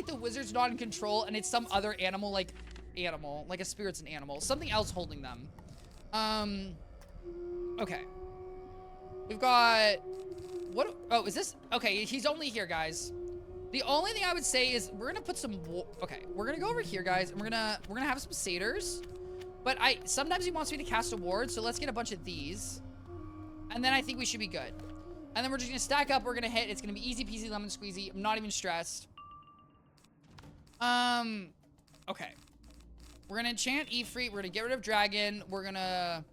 like the wizard's not in control and it's some other animal, like a spirit's an animal. Something else holding them. Okay. We've got... What? Oh, is this... Okay, he's only here, guys. The only thing I would say is we're gonna put some... Okay, we're gonna go over here, guys, and we're gonna have some satyrs. But sometimes he wants me to cast a ward, so let's get a bunch of these. And then I think we should be good. And then we're just gonna stack up, we're gonna hit. It's gonna be easy peasy lemon squeezy. I'm not even stressed. Okay. We're gonna enchant Ifrit. We're gonna get rid of Dragon. We're gonna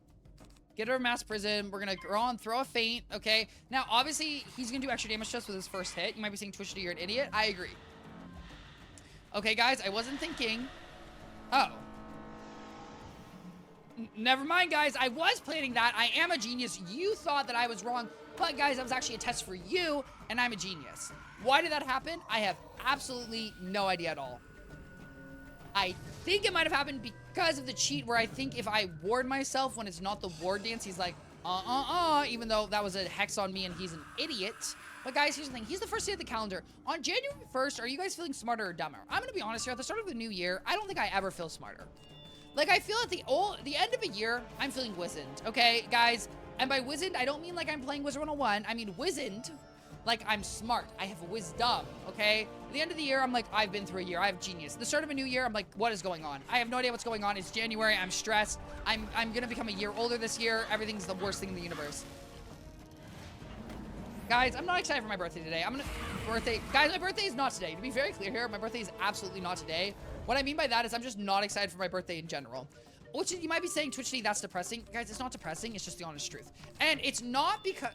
get rid of Mass Prison. We're gonna throw a Feint, okay? Now, obviously, he's gonna do extra damage to us with his first hit. You might be saying, Twichty, you're an idiot. I agree. Okay, guys, I wasn't thinking. Oh. Never mind, guys. I was planning that. I am a genius. You thought that I was wrong. But, guys, that was actually a test for you, and I'm a genius. Why did that happen? I have absolutely no idea at all. I think it might have happened because of the cheat where I think if I ward myself when it's not the ward dance, he's like, even though that was a hex on me and he's an idiot. But guys, here's the thing. He's the first day of the calendar. On January 1st, are you guys feeling smarter or dumber? I'm gonna be honest here. At the start of the new year, I don't think I ever feel smarter. Like, I feel at the end of a year, I'm feeling wizened, okay, guys? And by wizened, I don't mean like I'm playing Wizard101. I mean wizened, like I'm smart. I have wisdom, okay? At the end of the year, I'm like, I've been through a year. I have genius. The start of a new year, I'm like, what is going on? I have no idea what's going on. It's January. I'm stressed. I'm gonna become a year older this year. Everything's the worst thing in the universe. Guys, I'm not excited for my birthday today. Guys, my birthday is not today. To be very clear here, my birthday is absolutely not today. What I mean by that is I'm just not excited for my birthday in general. Which you might be saying, Twichty, that's depressing. Guys, it's not depressing. It's just the honest truth. And it's not because...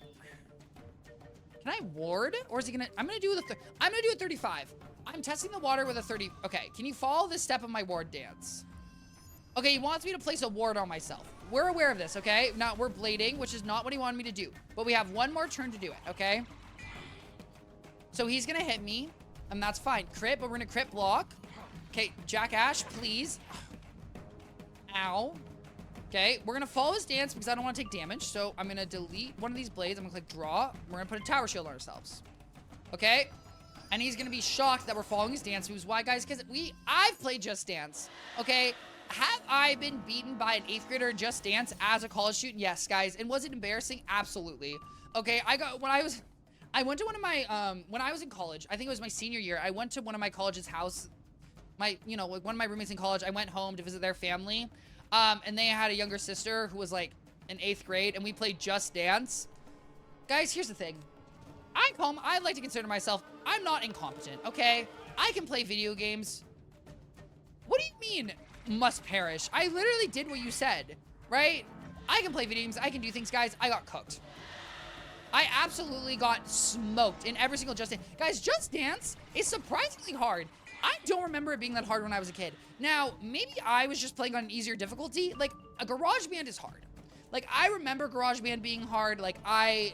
Can I ward? Or is he gonna... I'm gonna do a 35. I'm testing the water with a 30... Okay, can you follow this step of my ward dance? Okay, he wants me to place a ward on myself. We're aware of this, okay? Now, we're blading, which is not what he wanted me to do. But we have one more turn to do it, okay? So he's gonna hit me, and that's fine. Crit, but we're gonna crit block. Okay, Jack Ash, please. Ow. Okay, we're gonna follow his dance because I don't want to take damage. So I'm gonna delete one of these blades. I'm gonna click draw. We're gonna put a tower shield on ourselves. Okay? And he's gonna be shocked that we're following his dance moves. Why, guys? Because I've played Just Dance. Okay? Have I been beaten by an 8th grader in Just Dance as a college student? Yes, guys. And was it embarrassing? Absolutely. Okay, when I went to one of my, when I was in college, I think it was my senior year, I went to one of my college's house. One of my roommates in college, I went home to visit their family. And they had a younger sister who was like in 8th grade, and we played Just Dance. Guys, here's the thing. I like to consider myself, I'm not incompetent, okay? I can play video games. What do you mean, must perish? I literally did what you said, right? I can play video games, I can do things, guys. I got cooked. I absolutely got smoked in every single Just Dance. Guys, Just Dance is surprisingly hard. I don't remember it being that hard when I was a kid. Now, maybe I was just playing on an easier difficulty. Like, a GarageBand is hard. Like, I remember GarageBand being hard. Like, I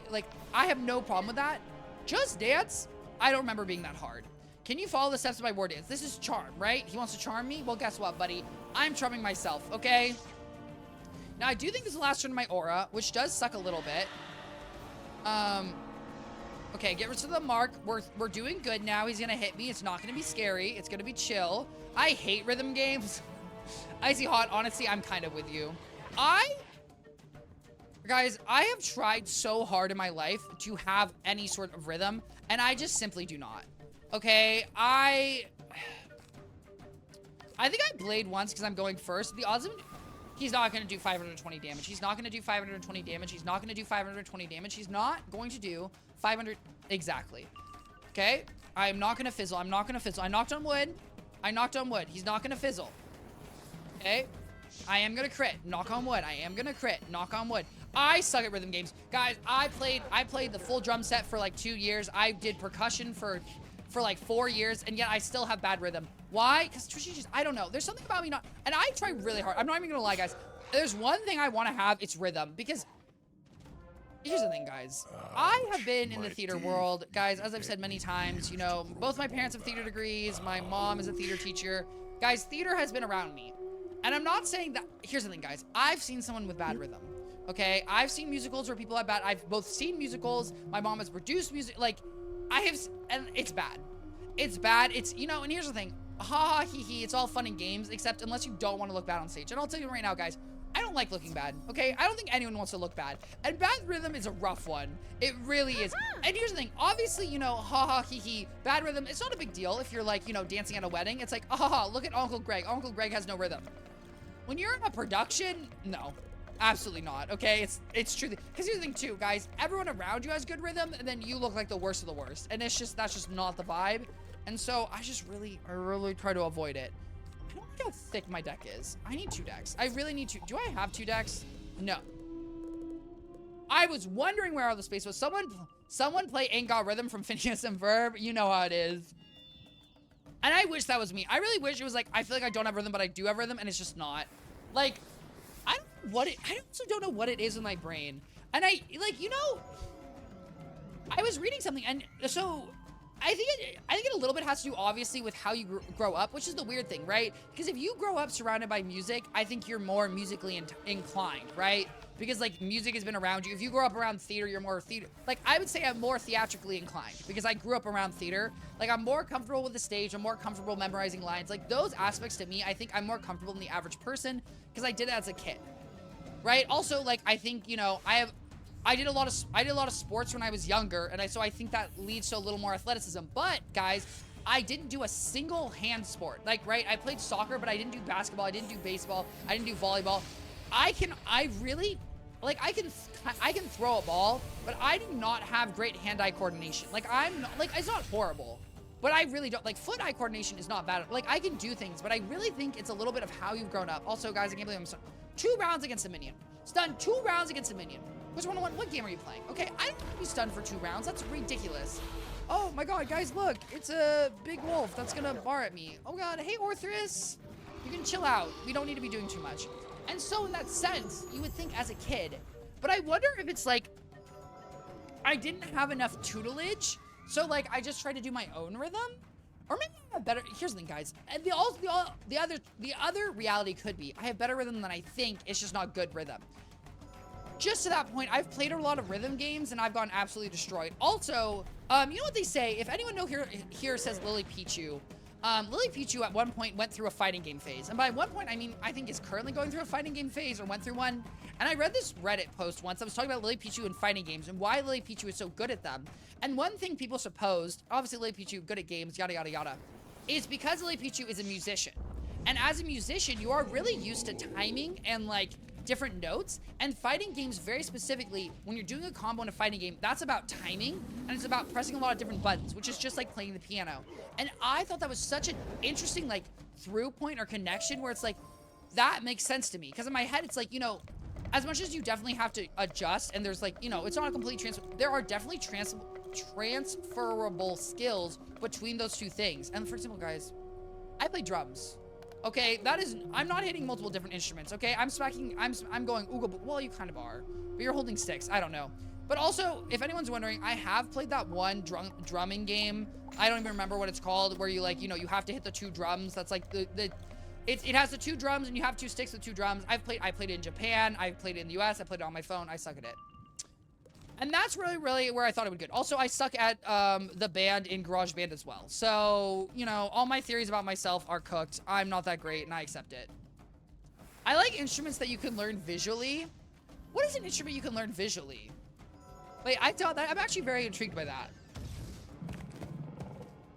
have no problem with that. Just Dance, I don't remember being that hard. Can you follow the steps of my ward dance? This is charm, right? He wants to charm me? Well, guess what, buddy? I'm charming myself, okay? Now, I do think this is the last turn of my aura, which does suck a little bit. Okay, get rid of the mark. We're doing good now. He's gonna hit me. It's not gonna be scary. It's gonna be chill. I hate rhythm games. Icy Hot, honestly, I'm kind of with you. Guys, I have tried so hard in my life to have any sort of rhythm, and I just simply do not. Okay, I think I blade once because I'm going first. The odds of... He's not going to do 520 damage. He's not going to do 520 damage. He's not going to do 520 damage. He's not going to do 500... Exactly. Okay? I'm not going to fizzle. I'm not going to fizzle. I knocked on wood. I knocked on wood. He's not going to fizzle. Okay? I am going to crit. Knock on wood. I am going to crit. Knock on wood. I suck at rhythm games. Guys, I played the full drum set for like 2 years. I did percussion for like 4 years, and yet I still have bad rhythm. Why? Because Twichty just, I don't know. There's something about me not, and I try really hard. I'm not even gonna lie, guys. There's one thing I want to have, it's rhythm. Because, here's the thing, guys. I have been in the theater world, guys, as I've said many times, you know, both my parents have theater degrees. My mom is a theater teacher. Guys, theater has been around me. And I'm not saying that, here's the thing, guys. I've seen someone with bad rhythm. Okay? I've seen musicals where people have bad, I've both seen musicals. My mom has produced music, like, and it's bad. It's bad. It's, you know, and here's the thing. Ha ha he he. It's all fun and games, except unless you don't want to look bad on stage. And I'll tell you right now, guys, I don't like looking bad, okay? I don't think anyone wants to look bad. And bad rhythm is a rough one. It really is. And here's the thing. Obviously, you know, ha ha he he. Bad rhythm, it's not a big deal if you're like, you know, dancing at a wedding. It's like, ha ha, look at Uncle Greg. Uncle Greg has no rhythm. When you're in a production, no. Absolutely not, okay? It's true. Because here's the thing too, guys. Everyone around you has good rhythm, and then you look like the worst of the worst. And it's just, that's just not the vibe. And so I really try to avoid it. I don't know how thick my deck is. I need 2 decks. I really need 2. Do I have 2 decks? No. I was wondering where all the space was. Someone play Ain't Got Rhythm from Phineas and Verb. You know how it is. And I wish that was me. I really wish it was like, I feel like I don't have rhythm, but I do have rhythm, and it's just not. Like, I also don't know what it is in my brain. And I, like, you know, I was reading something, and so I think it a little bit has to do, obviously, with how you grow up, which is the weird thing, right? Because if you grow up surrounded by music, I think you're more musically inclined, right? Because, like, music has been around you. If you grow up around theater, you're more theater. Like, I would say I'm more theatrically inclined because I grew up around theater. Like, I'm more comfortable with the stage. I'm more comfortable memorizing lines. Like, those aspects to me, I think I'm more comfortable than the average person because I did it as a kid, right? Also, like, I think, you know, I did a lot of sports when I was younger, and so I think that leads to a little more athleticism. But guys, I didn't do a single hand sport. Like, right? I played soccer, but I didn't do basketball. I didn't do baseball. I didn't do volleyball. I can throw a ball, but I do not have great hand-eye coordination. Like, I'm not, like, it's not horrible, but I really don't, like, foot-eye coordination is not bad. Like, I can do things, but I really think it's a little bit of how you've grown up. Also, guys, I can't believe I'm stunned. 2 rounds against a minion. Stunned 2 rounds against a minion. Wizard101, what game are you playing? Okay, I don't want to be stunned for 2 rounds. That's ridiculous. Oh my god, guys, look. It's a big wolf that's gonna bar at me. Oh god, hey, Orthrus. You can chill out. We don't need to be doing too much. And so in that sense, you would think as a kid, but I wonder if it's like, I didn't have enough tutelage, so like I just tried to do my own rhythm? Or maybe I have better, here's the thing, guys. And the other reality could be, I have better rhythm than I think, it's just not good rhythm. Just to that point, I've played a lot of rhythm games and I've gotten absolutely destroyed. Also, you know what they say? If anyone here says Lily Pichu, Lily Pichu at one point went through a fighting game phase. And by one point, I mean, I think is currently going through a fighting game phase or went through one. And I read this Reddit post once. I was talking about Lily Pichu and fighting games and why Lily Pichu is so good at them. And one thing people supposed, obviously Lily Pichu good at games, yada, yada, yada, is because Lily Pichu is a musician. And as a musician, you are really used to timing and like different notes, and fighting games very specifically, when you're doing a combo in a fighting game, that's about timing, and it's about pressing a lot of different buttons, which is just like playing the piano. And I thought that was such an interesting like through point or connection where it's like, that makes sense to me. Because in my head, it's like, you know, as much as you definitely have to adjust, and there's like, you know, it's not a complete transfer, there are definitely transferable skills between those 2 things. And for example, guys, I play drums. Okay, that is, I'm not hitting multiple different instruments, okay? I'm going ooga, well, you kind of are, but you're holding sticks, I don't know. But also, if anyone's wondering, I have played that one drumming game, I don't even remember what it's called, where you like, you know, you have to hit the 2 drums, that's like it has the 2 drums and you have 2 sticks with 2 drums. I played it in Japan, I played it in the US, I played it on my phone, I suck at it. And that's really where I thought it would be good. Also, I suck at the band in GarageBand as well. So, you know, all my theories about myself are cooked. I'm not that great, and I accept it. I like instruments that you can learn visually. What is an instrument you can learn visually? Wait, I thought that. I'm actually very intrigued by that.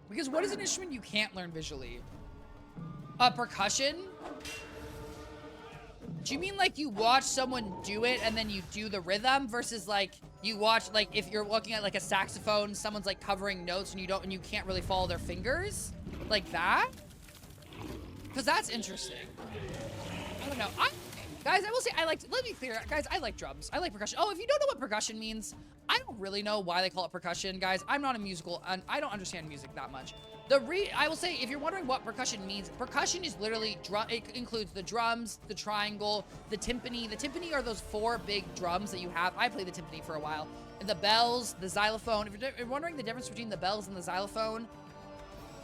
Because what is an instrument you can't learn visually? Percussion? Do you mean like you watch someone do it and then you do the rhythm versus like you watch, like if you're looking at like a saxophone, someone's like covering notes and you can't really follow their fingers? Like that? Because that's interesting. I don't know. Guys, I will say let me be clear. Guys, I like drums. I like percussion. Oh, if you don't know what percussion means, I don't really know why they call it percussion, guys. I'm not a musical, and I don't understand music that much. I will say, if you're wondering what percussion means, percussion is literally it includes the drums, the triangle, the timpani. The timpani are those 4 big drums that you have. I played the timpani for a while. The bells, the xylophone. If you're wondering the difference between the bells and the xylophone,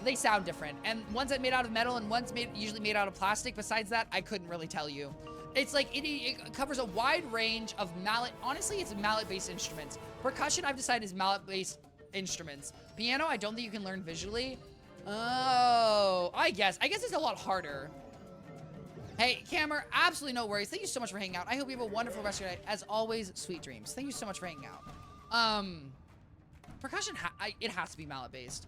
they sound different. And one's made out of metal and one's usually made out of plastic. Besides that, I couldn't really tell you. It's like, it covers a wide range of honestly, it's mallet-based instruments. Percussion, I've decided, is mallet-based instruments. Piano, I don't think you can learn visually. Oh, I guess it's a lot harder. Hey, Cameron, absolutely no worries. Thank you so much for hanging out. I hope you have a wonderful rest of your night. As always, sweet dreams. Thank you so much for hanging out. Percussion, it has to be mallet-based.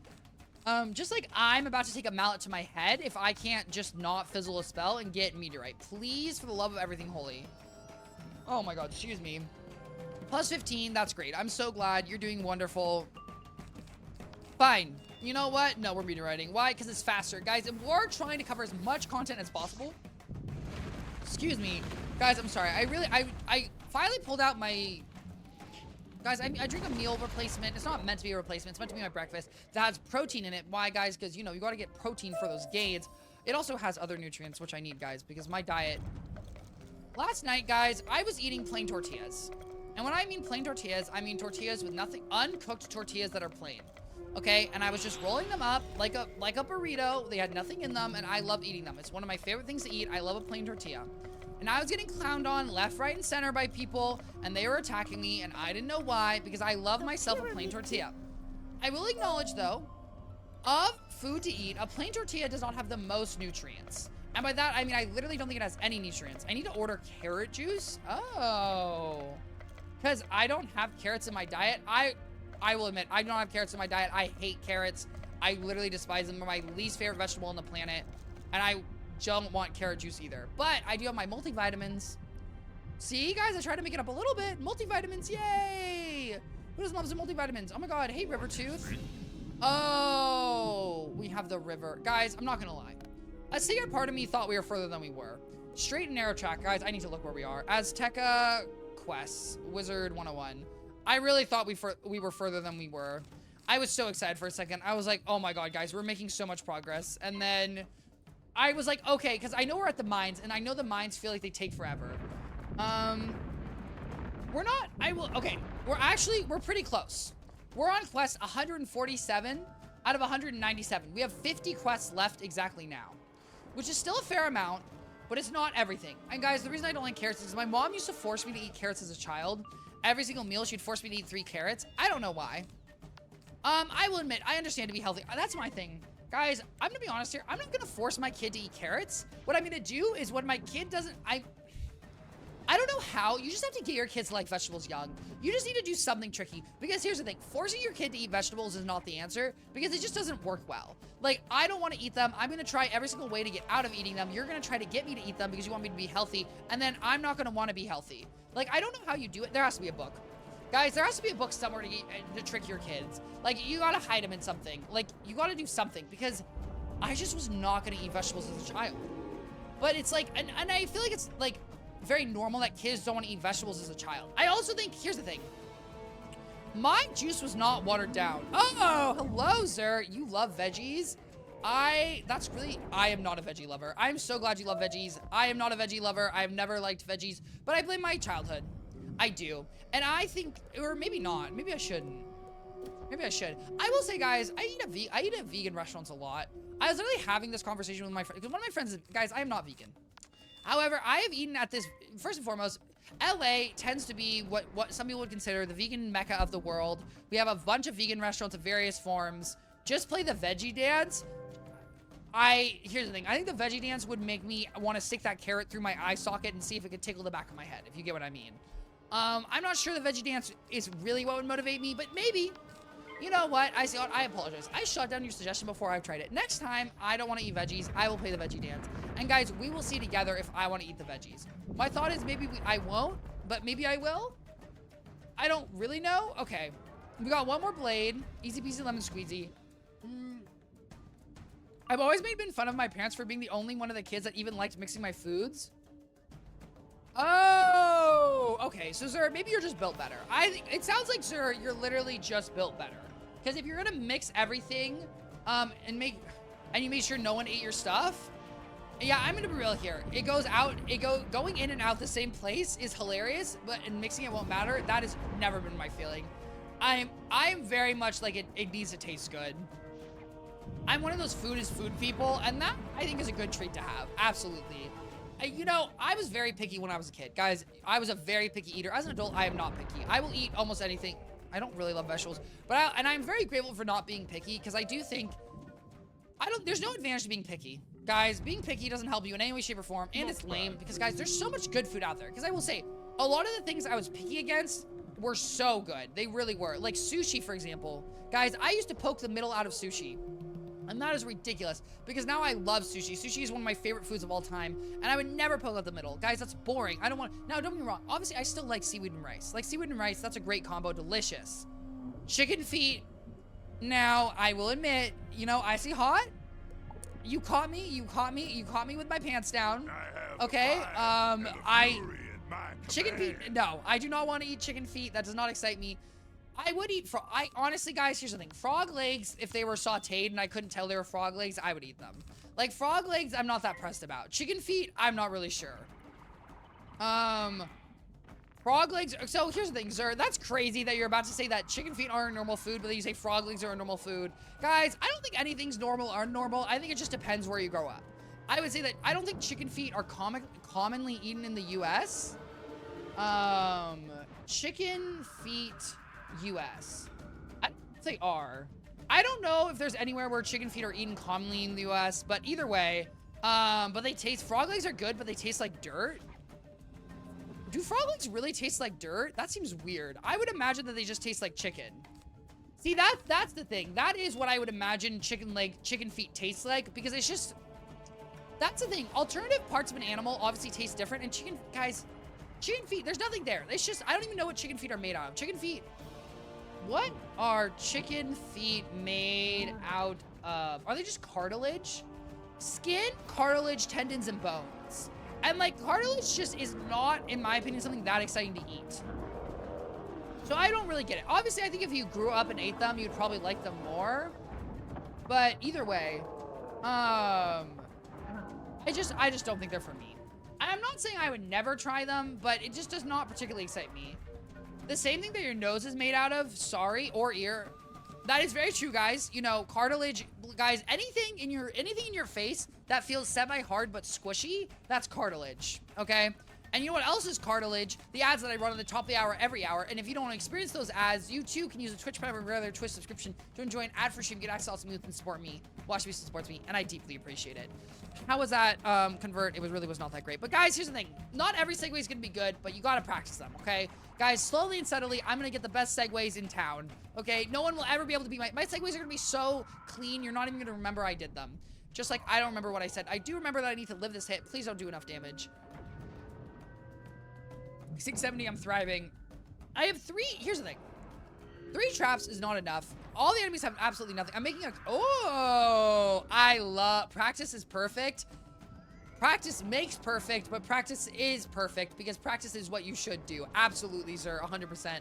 Just like I'm about to take a mallet to my head if I can't just not fizzle a spell and get meteorite. Please, for the love of everything holy. Oh my god, excuse me. Plus 15, that's great. I'm so glad. You're doing wonderful. Fine. You know what? No, we're meteoriting. Why? Because it's faster. Guys, if we're trying to cover as much content as possible... Excuse me. Guys, I'm sorry. I finally pulled out my... Guys, I drink a meal replacement. It's not meant to be a replacement. It's meant to be my breakfast. That has protein in it. Why, guys? Because, you know, you got to get protein for those gains. It also has other nutrients, which I need, guys, because my diet... Last night, guys, I was eating plain tortillas. And when I mean plain tortillas, I mean tortillas with nothing... Uncooked tortillas that are plain. Okay? And I was just rolling them up like a burrito. They had nothing in them, and I love eating them. It's one of my favorite things to eat. I love a plain tortilla. And I was getting clowned on left, right, and center by people, and they were attacking me, and I didn't know why, because I love myself a plain tortilla. I will acknowledge, though, of food to eat, a plain tortilla does not have the most nutrients. And by that, I mean, I literally don't think it has any nutrients. I need to order carrot juice? Oh. Because I don't have carrots in my diet. I will admit, I don't have carrots in my diet. I hate carrots. I literally despise them. They're my least favorite vegetable on the planet. And I don't want carrot juice either. But I do have my multivitamins. See, guys, I tried to make it up a little bit. Multivitamins, yay! Who doesn't love some multivitamins? Oh my god, hey, Rivertooth. Oh, we have the river. Guys, I'm not gonna lie. A secret part of me thought we were further than we were. Straight and narrow track, guys. I need to look where we are. Azteca Quests, Wizard101. I really thought we were further than we were. I was so excited for a second. I was like, oh my god, guys, we're making so much progress. And then I was like, okay, because I know we're at the mines, and I know the mines feel like they take forever. We're not, okay, we're pretty close. We're on quest 147 out of 197. We have 50 quests left exactly now, which is still a fair amount, but it's not everything. And guys, the reason I don't like carrots is my mom used to force me to eat carrots as a child. Every single meal, she'd force me to eat 3 carrots. I don't know why. I will admit, I understand to be healthy. That's my thing. Guys, I'm gonna be honest here. I'm not gonna force my kid to eat carrots. What I'm gonna do is when my kid doesn't, I don't know how. You just have to get your kids to like vegetables young. You just need to do something tricky. Because here's the thing. Forcing your kid to eat vegetables is not the answer. Because it just doesn't work well. Like, I don't want to eat them. I'm going to try every single way to get out of eating them. You're going to try to get me to eat them because you want me to be healthy. And then I'm not going to want to be healthy. Like, I don't know how you do it. There has to be a book. Guys, there has to be a book somewhere to trick your kids. Like, you got to hide them in something. Like, you got to do something. Because I just was not going to eat vegetables as a child. But it's like, and I feel like it's like very normal that kids don't want to eat vegetables as a child. I also think, here's the thing. My juice was not watered down. Oh, hello, sir. You love veggies? I am not a veggie lover. I'm so glad you love veggies. I am not a veggie lover. I have never liked veggies, but I blame my childhood. I do. And I think, or maybe not. Maybe I shouldn't. Maybe I should. I will say, guys, I eat at vegan restaurants a lot. I was literally having this conversation with my friend, because one of my friends, guys, I am not vegan. However, I have eaten at this, first and foremost, LA tends to be what some people would consider the vegan mecca of the world. We have a bunch of vegan restaurants of various forms. Just play the veggie dance. Here's the thing. I think the veggie dance would make me want to stick that carrot through my eye socket and see if it could tickle the back of my head, if you get what I mean. I'm not sure the veggie dance is really what would motivate me, but maybe. You know what? I apologize. I shut down your suggestion before I've tried it. Next time, I don't want to eat veggies. I will play the veggie dance. And guys, we will see together if I want to eat the veggies. My thought is maybe I won't, but maybe I will. I don't really know. Okay. We got one more blade. Easy peasy lemon squeezy. I've always been fun of my parents for being the only one of the kids that even liked mixing my foods. Oh, okay. So, sir, maybe you're just built better. It sounds like, sir, you're literally just built better. Because if you're gonna mix everything, and you made sure no one ate your stuff, yeah, I'm gonna be real here. Going in and out the same place is hilarious, but mixing it won't matter. That has never been my feeling. I am very much like it needs to taste good. I'm one of those food is food people, and that I think is a good trait to have. Absolutely. You know, I was very picky when I was a kid. Guys, I was a very picky eater. As an adult, I am not picky. I will eat almost anything. I don't really love vegetables, but I'm very grateful for not being picky, because I do think There's no advantage to being picky. Guys, being picky doesn't help you in any way, shape, or form, and it's lame because, guys, there's so much good food out there. Because I will say, a lot of the things I was picky against were so good. They really were. Like sushi, for example. Guys, I used to poke the middle out of sushi. And that is ridiculous because now I love sushi. Sushi is one of my favorite foods of all time, and I would never poke out the middle. Guys, that's boring. I don't want... Now, don't get me wrong. Obviously, I still like seaweed and rice. Like, seaweed and rice, that's a great combo. Delicious. Chicken feet. Now, I will admit, you know, icy hot. You caught me. You caught me. You caught me with my pants down. Okay? Chicken feet. No, I do not want to eat chicken feet. That does not excite me. I would eat honestly, guys, here's the thing. Frog legs, if they were sauteed and I couldn't tell they were frog legs, I would eat them. Like, frog legs, I'm not that pressed about. Chicken feet, I'm not really sure. Frog legs, so here's the thing, Zer, that's crazy that you're about to say that chicken feet are a normal food, but then you say frog legs are a normal food. Guys, I don't think anything's normal or normal. I think it just depends where you grow up. I would say that I don't think chicken feet are commonly eaten in the U.S. Chicken feet... U.S. I don't think they are. I don't know if there's anywhere where chicken feet are eaten commonly in the U.S., but either way, but they taste, frog legs are good, but they taste like dirt. Do frog legs really taste like dirt? That seems weird. I would imagine that they just taste like chicken. See, that's the thing. That is what I would imagine chicken feet taste like, because it's just, that's the thing. Alternative parts of an animal obviously taste different, and chicken feet, there's nothing there. It's just, I don't even know what chicken feet are made out of. Chicken feet, what are chicken feet made out of? Are they just cartilage? Skin, cartilage, tendons, and bones. And like, cartilage just is not, in my opinion, something that exciting to eat. So I don't really get it. Obviously, I think if you grew up and ate them, you'd probably like them more. But either way, I just don't think they're for me. I'm not saying I would never try them, but it just does not particularly excite me. The same thing that your nose is made out of, sorry, or ear. That is very true, guys. You know, cartilage, guys, anything in your face that feels semi-hard but squishy, that's cartilage, okay? And you know what else is cartilage? The ads that I run on the top of the hour every hour. And if you don't want to experience those ads, you too can use a Twitch Prime or regular Twitch subscription to enjoy an ad-free stream, get access to me and support me. Watch me supports me, and I deeply appreciate it. How was that convert? It really was not that great. But guys, here's the thing. Not every segue is going to be good, but you got to practice them, okay? Guys, slowly and steadily, I'm going to get the best segues in town, okay? No one will ever be able to be my segues are going to be so clean, you're not even going to remember I did them. Just like I don't remember what I said. I do remember that I need to live this hit. Please don't do enough damage. 670, I'm thriving. I have here's the thing. 3 traps is not enough. All the enemies have absolutely nothing. I'm making I love, practice is perfect. Practice makes perfect, but practice is perfect because practice is what you should do. Absolutely, sir, 100%.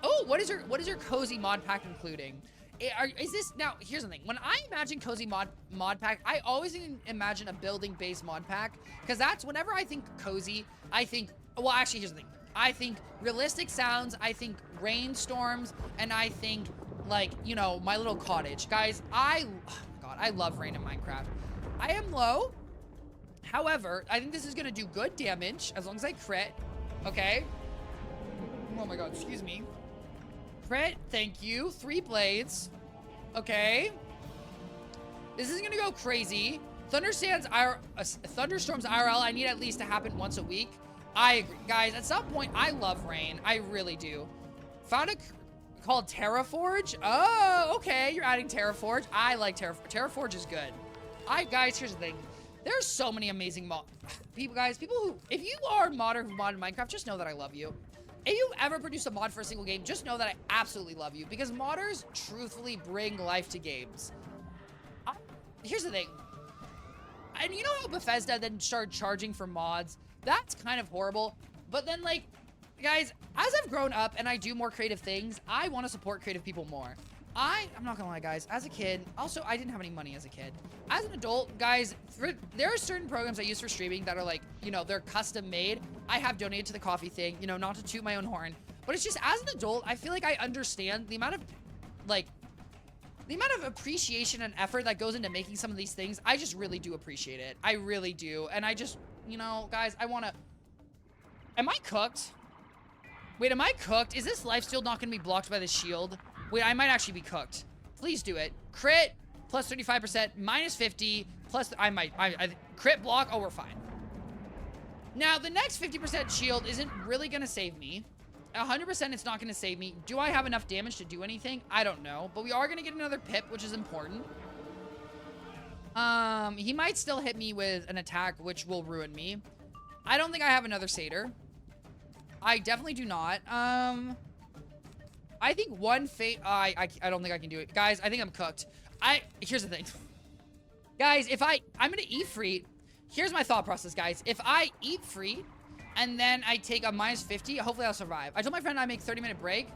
Oh, what is your cozy mod pack including? Is this, now, here's the thing. When I imagine cozy mod pack, I always imagine a building-based mod pack because that's, whenever I think cozy, I think, well, actually, here's the thing. I think realistic sounds, I think rainstorms, and I think, like, you know, my little cottage. Guys, oh my God, I love rain in Minecraft. I am low. However, I think this is going to do good damage as long as I crit. Okay? Oh my God, excuse me. Crit, thank you. 3 blades. Okay. This is going to go crazy. Thunderstorms IRL, I need at least to happen once a week. I agree. Guys, at some point, I love rain. I really do. Found a called Terraforge. Oh, okay. You're adding Terraforge. I like Terraforge. Terraforge is good. Guys, here's the thing. There's so many amazing people who, if you are a modder who modded Minecraft, just know that I love you. If you ever produce a mod for a single game, just know that I absolutely love you because modders truthfully bring life to games. Here's the thing. And you know how Bethesda then started charging for mods? That's kind of horrible. But then, like, guys, as I've grown up and I do more creative things, I want to support creative people more. I'm not gonna lie, guys, as a kid, also, I didn't have any money as a kid. As an adult, guys, there are certain programs I use for streaming that are like, you know, they're custom made. I have donated to the coffee thing, you know, not to toot my own horn. But it's just, as an adult, I feel like I understand the amount of, like, the amount of appreciation and effort that goes into making some of these things. I just really do appreciate it. I really do. And I just, you know, guys, I want to... Am I cooked? Wait, am I cooked? Is this lifesteal not going to be blocked by the shield? Wait, I might actually be cooked. Please do it. Crit. plus 35%, minus 50, plus, I crit block. Oh, we're fine. Now, the next 50% shield isn't really going to save me. 100% it's not going to save me. Do I have enough damage to do anything? I don't know. But we are going to get another pip, which is important. He might still hit me with an attack, which will ruin me. I don't think I have another satyr. I definitely do not. I think one fate... I don't think I can do it. Guys, I think I'm cooked. Here's the thing. Guys, if I'm going to eat free... Here's my thought process, guys. If I eat free... and then I take a minus 50. Hopefully I'll survive. I told my friend I make 30-minute break.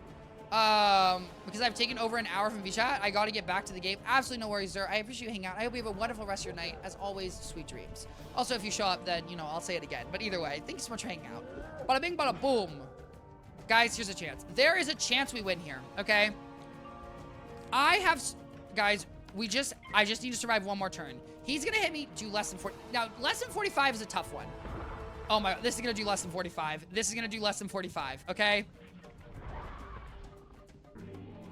Because I've taken over an hour from VChat. I got to get back to the game. Absolutely no worries, sir. I appreciate you hanging out. I hope you have a wonderful rest of your night. As always, sweet dreams. Also, if you show up, then, you know, I'll say it again. But either way, thank you so much for hanging out. Bada bing, bada boom. Guys, here's a chance. There is a chance we win here, okay? Guys, I just need to survive one more turn. He's going to hit me to less than 40. Now, less than 45 is a tough one. Oh my, this is going to do less than 45. This is going to do less than 45, okay?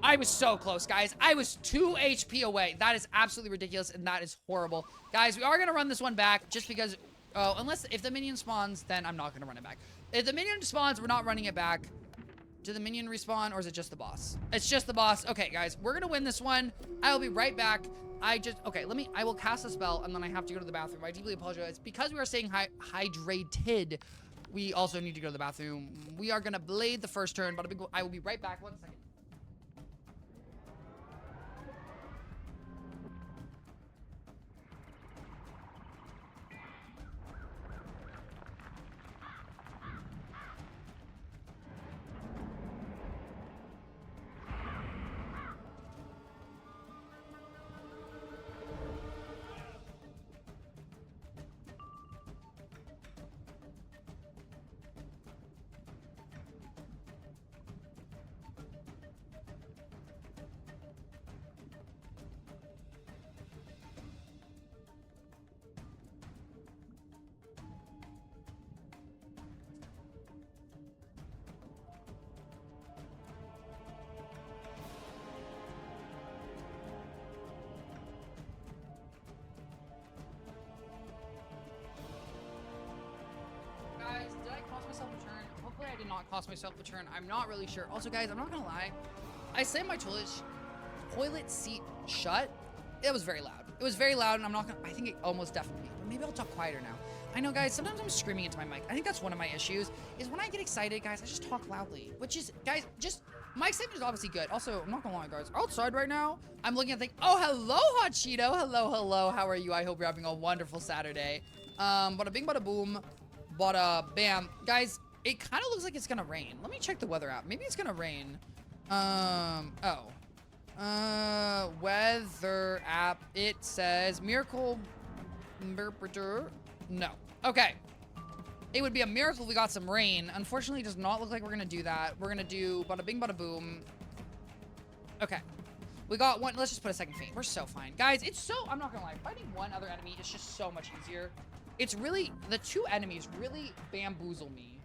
I was so close, guys. I was 2 HP away. That is absolutely ridiculous, and that is horrible. Guys, we are going to run this one back just because... Oh, if the minion spawns, then I'm not going to run it back. If the minion spawns, we're not running it back. Did the minion respawn, or is it just the boss? It's just the boss. Okay, guys, we're going to win this one. I will be right back. Okay, I will cast a spell, and then I have to go to the bathroom. I deeply apologize. Because we are staying hydrated, we also need to go to the bathroom. We are going to blade the first turn, but I will be right back. 1 second. Not cost myself a turn. I'm not really sure. Also, guys, I'm not gonna lie. I slammed my toilet seat shut. It was very loud. It was very loud, and I think it almost deafened me. But maybe I'll talk quieter now. I know, guys, sometimes I'm screaming into my mic. I think that's one of my issues, is when I get excited, guys, I just talk loudly. Which is, guys, my excitement is obviously good. Also, I'm not gonna lie, guys. Outside right now, I'm looking at oh, hello, Hot Cheeto. Hello. How are you? I hope you're having a wonderful Saturday. Bada bing, bada boom. Bada bam. Guys, it kind of looks like it's gonna rain. Let me check the weather app. Maybe it's gonna rain. Weather app. It says miracle. No. Okay. It would be a miracle if we got some rain. Unfortunately, it does not look like we're gonna do that. We're gonna do bada bing, bada boom. Okay. We got one. Let's just put a second feint. We're so fine. Guys, I'm not gonna lie. Fighting one other enemy is just so much easier. It's really, the two enemies really bamboozle me.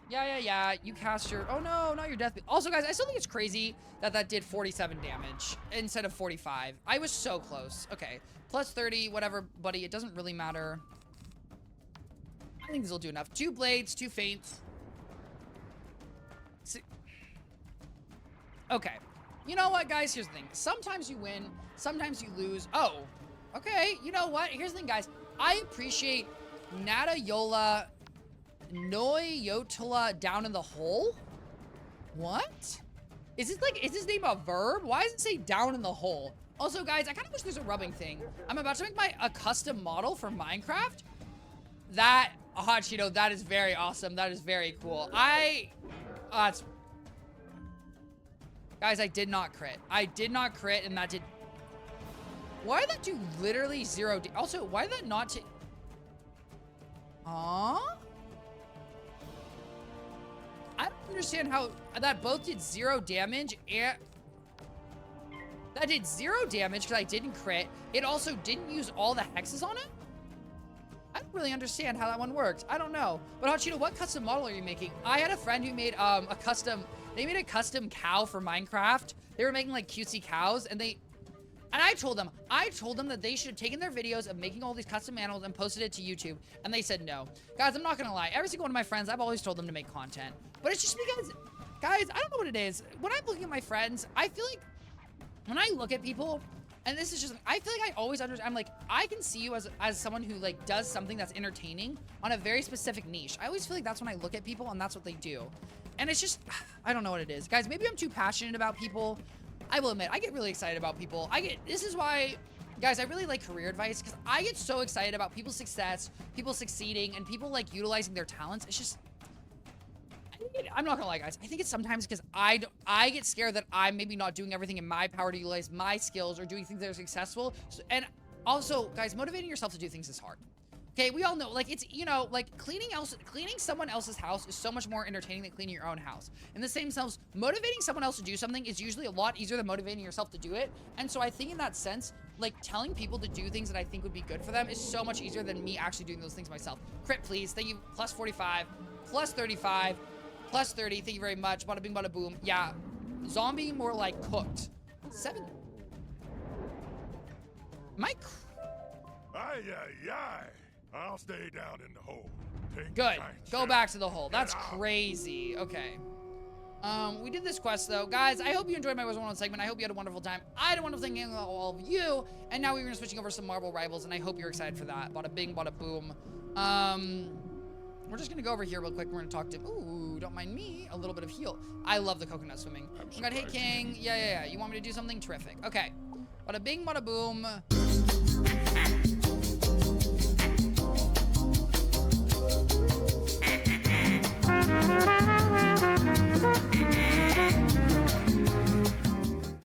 Yeah. You cast your... Oh, no, not your death. Also, guys, I still think it's crazy that did 47 damage instead of 45. I was so close. Okay. Plus 30, whatever, buddy. It doesn't really matter. I think this will do enough. 2 blades, 2 feints. Okay. You know what, guys? Here's the thing. Sometimes you win. Sometimes you lose. Oh. Okay. You know what? Here's the thing, guys. I appreciate Nata Yola... Noyotala down in the hole? What? Is his name a verb? Why does it say down in the hole? Also, guys, I kind of wish there's a rubbing thing. I'm about to make a custom model for Minecraft. That, Hot Cheeto, that is very awesome. That is very cool. Guys, I did not crit. I did not crit, and that did... Why did that do literally 0 Also, why did that not Huh? I don't understand how that both did 0 damage and... That did 0 damage because I didn't crit. It also didn't use all the hexes on it? I don't really understand how that one worked. I don't know. But Hot Cheeto, what custom model are you making? I had a friend who made They made a custom cow for Minecraft. They were making like cutesy cows, and And I told them that they should have taken their videos of making all these custom animals and posted it to YouTube. And they said no. Guys, I'm not gonna lie. Every single one of my friends, I've always told them to make content. But it's just because, guys, I don't know what it is. When I'm looking at my friends, I feel like when I look at people, and this is just, I feel like I always understand, I'm like, I can see you as someone who like does something that's entertaining on a very specific niche. I always feel like that's when I look at people and that's what they do. And it's just, I don't know what it is. Guys, maybe I'm too passionate about people. I will admit, I get really excited about people. This is why, guys, I really like career advice because I get so excited about people's success, people succeeding, and people like utilizing their talents. It's just, I'm not gonna lie, guys. I think it's sometimes because I get scared that I'm maybe not doing everything in my power to utilize my skills or doing things that are successful. And also, guys, motivating yourself to do things is hard. Okay, we all know, like, it's, you know, like, cleaning someone else's house is so much more entertaining than cleaning your own house. In the same sense, motivating someone else to do something is usually a lot easier than motivating yourself to do it. And so I think in that sense, like, telling people to do things that I think would be good for them is so much easier than me actually doing those things myself. Crit, please. Thank you. Plus 45, plus 35, plus 30. Thank you very much. Bada bing, bada boom. Yeah. Zombie, more like cooked. 7. Mike. Aye, aye, aye. I'll stay down in the hole. Good. Go back to the hole. That's crazy. Okay. We did this quest, though. Guys, I hope you enjoyed my Wizard101 segment. I hope you had a wonderful time. I had a wonderful time hanging out with all of you. And now we're going to switching over to some Marvel Rivals, and I hope you're excited for that. Bada bing, bada boom. We're just going to go over here real quick. We're going to talk to... Ooh, don't mind me. A little bit of heal. I love the coconut swimming. We got Hey King. Yeah. You want me to do something? Terrific. Okay. Bada bing, bada boom.